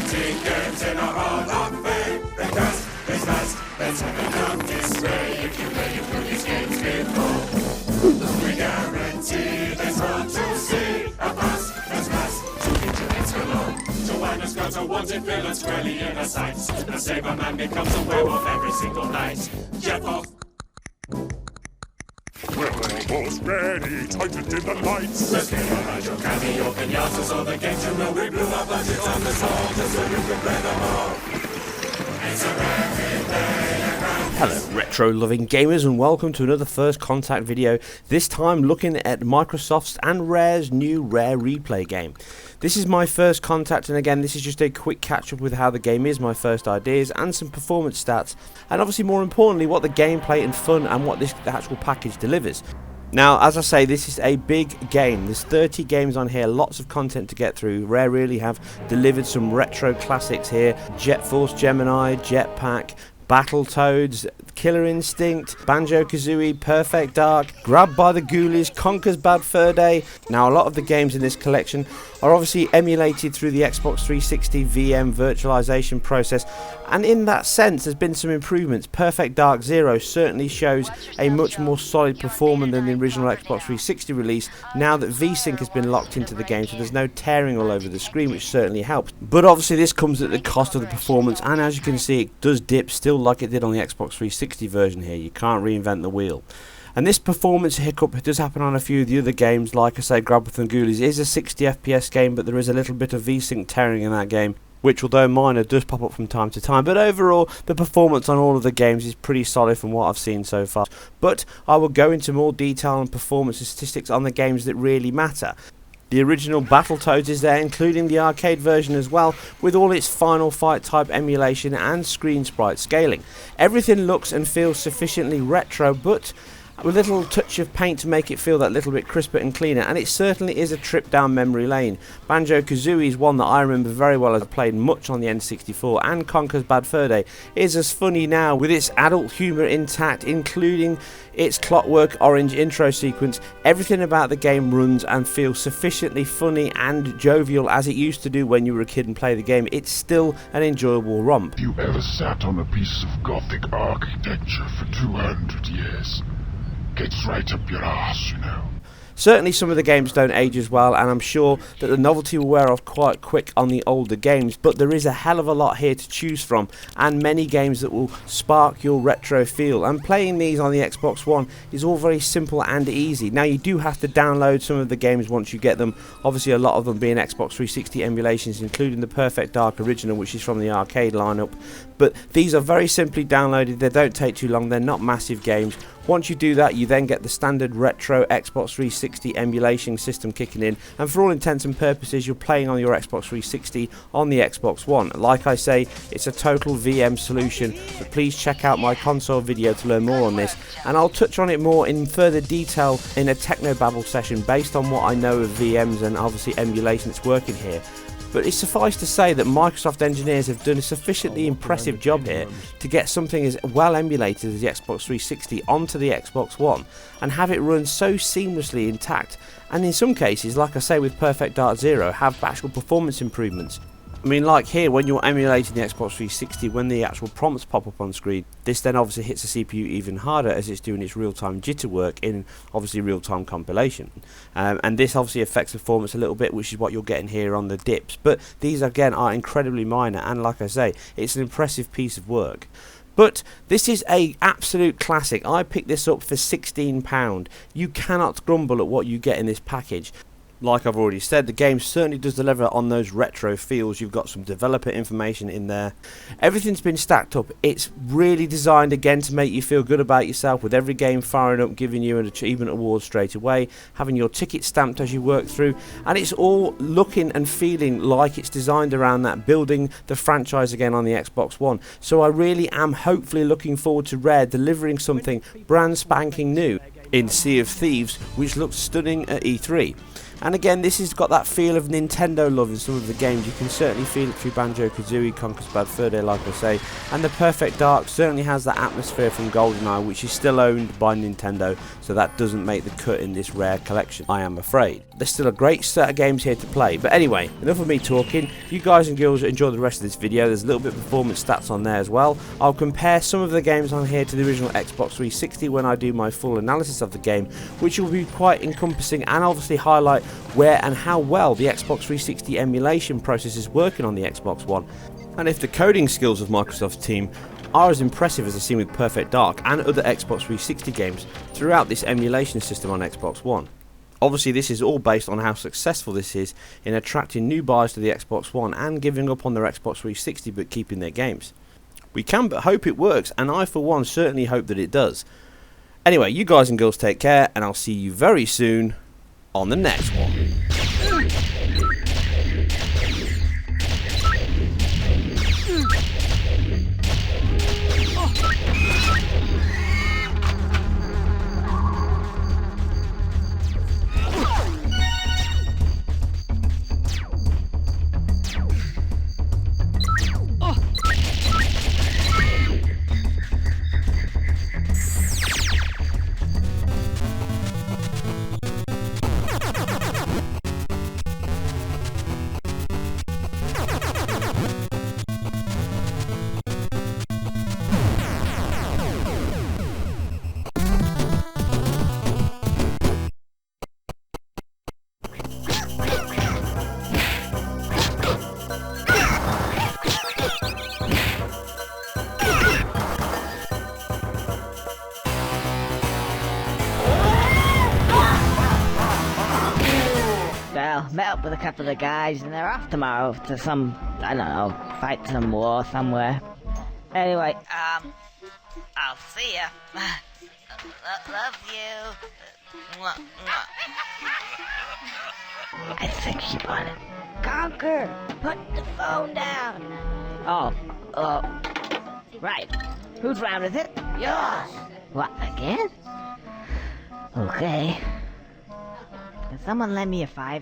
tickets in a hall of fame. Because it's nice, there's no display if you play through these games before. We guarantee there's more to see. A bus, there's mass, to internet's galore. Joanna's got a wanted villain squarely in her sights. The Saber Man becomes a werewolf every single night. Jeff off. We're almost ready, tightened in the lights. Let's get around your cameo pinatas, all the games you know we blew our budgets on the song, just so you can play them all. It's a rapid playground. Hello retro loving gamers and welcome to another First Contact video, this time looking at Microsoft's and Rare's new Rare Replay game. This is my first contact, and again this is just a quick catch up with how the game is, my first ideas and some performance stats, and obviously more importantly what the gameplay and fun and what this actual package delivers. Now, as I say, this is a big game. There's 30 games on here, lots of content to get through. Rare really have delivered some retro classics here. Jet Force Gemini, Jetpack, Battletoads, Killer Instinct, Banjo-Kazooie, Perfect Dark, Grabbed by the Ghoulies, Conker's Bad Fur Day. Now, a lot of the games in this collection are obviously emulated through the Xbox 360 VM virtualization process, and in that sense there's been some improvements. Perfect Dark Zero certainly shows a much more solid performance than the original Xbox 360 release, now that VSync has been locked into the game, so there's no tearing all over the screen, which certainly helps. But obviously this comes at the cost of the performance, and as you can see it does dip still like it did on the Xbox 360 version here. You can't reinvent the wheel. And this performance hiccup does happen on a few of the other games. Like I say, Grabbed by the Ghoulies is a 60 FPS game, but there is a little bit of VSync tearing in that game, which, although minor, does pop up from time to time. But overall, the performance on all of the games is pretty solid from what I've seen so far. But I will go into more detail on performance and statistics on the games that really matter. The original Battletoads is there, including the arcade version as well, with all its Final Fight type emulation and screen sprite scaling. Everything looks and feels sufficiently retro, but with a little touch of paint to make it feel that little bit crisper and cleaner, and it certainly is a trip down memory lane. Banjo-Kazooie is one that I remember very well as I played much on the N64, and Conker's Bad Fur Day is as funny now, with its adult humour intact, including its Clockwork Orange intro sequence. Everything about the game runs and feels sufficiently funny and jovial as it used to do when you were a kid and play the game. It's still an enjoyable romp. If you ever sat on a piece of Gothic architecture for 200 years, gets right up your arse, you know. Certainly some of the games don't age as well, and I'm sure that the novelty will wear off quite quick on the older games, but there is a hell of a lot here to choose from, and many games that will spark your retro feel, and playing these on the Xbox One is all very simple and easy. Now, you do have to download some of the games once you get them, obviously a lot of them being Xbox 360 emulations, including the Perfect Dark original, which is from the arcade lineup, but these are very simply downloaded. They don't take too long, they're not massive games. Once you do that, you then get the standard retro Xbox 360 emulation system kicking in, and for all intents and purposes you're playing on your Xbox 360 on the Xbox One. Like I say, it's a total VM solution, but please check out my console video to learn more on this, and I'll touch on it more in further detail in a technobabble session based on what I know of VMs and obviously emulation that's working here. But it's suffice to say that Microsoft engineers have done a sufficiently impressive job here to get something as well emulated as the Xbox 360 onto the Xbox One and have it run so seamlessly intact, and in some cases, like I say with Perfect Dark Zero, have actual performance improvements. I mean, like here, when you're emulating the Xbox 360, when the actual prompts pop up on screen, this then obviously hits the CPU even harder as it's doing its real-time jitter work in obviously real-time compilation. And this obviously affects performance a little bit, which is what you're getting here on the dips. But these, again, are incredibly minor, and like I say, it's an impressive piece of work. But this is a absolute classic. I picked this up for £16. You cannot grumble at what you get in this package. Like I've already said, the game certainly does deliver on those retro feels. You've got some developer information in there. Everything's been stacked up. It's really designed again to make you feel good about yourself, with every game firing up, giving you an achievement award straight away, having your ticket stamped as you work through, and it's all looking and feeling like it's designed around that, building the franchise again on the Xbox One. So I really am hopefully looking forward to Rare delivering something brand spanking new in Sea of Thieves, which looks stunning at E3. And again, this has got that feel of Nintendo love in some of the games. You can certainly feel it through Banjo-Kazooie, Conker's Bad Fur Day, like I say. And the Perfect Dark certainly has that atmosphere from GoldenEye, which is still owned by Nintendo, so that doesn't make the cut in this rare collection, I am afraid. There's still a great set of games here to play. But anyway, enough of me talking. If you guys and girls enjoy the rest of this video, there's a little bit of performance stats on there as well. I'll compare some of the games on here to the original Xbox 360 when I do my full analysis of the game, which will be quite encompassing and obviously highlight where and how well the Xbox 360 emulation process is working on the Xbox One, and if the coding skills of Microsoft's team are as impressive as they're seen with Perfect Dark and other Xbox 360 games throughout this emulation system on Xbox One. Obviously this is all based on how successful this is in attracting new buyers to the Xbox One and giving up on their Xbox 360 but keeping their games. We can but hope it works, and I for one certainly hope that it does. Anyway, you guys and girls take care, and I'll see you very soon on the next one. Well, met up with a couple of guys and they're off tomorrow to some, I don't know, fight some war somewhere. Anyway, I'll see ya. Love you. Mwah, mwah. I think she wanted. Conker, put the phone down. Oh, right. Whose round is it? Yours. What, again? Okay. Can someone lend me a $5?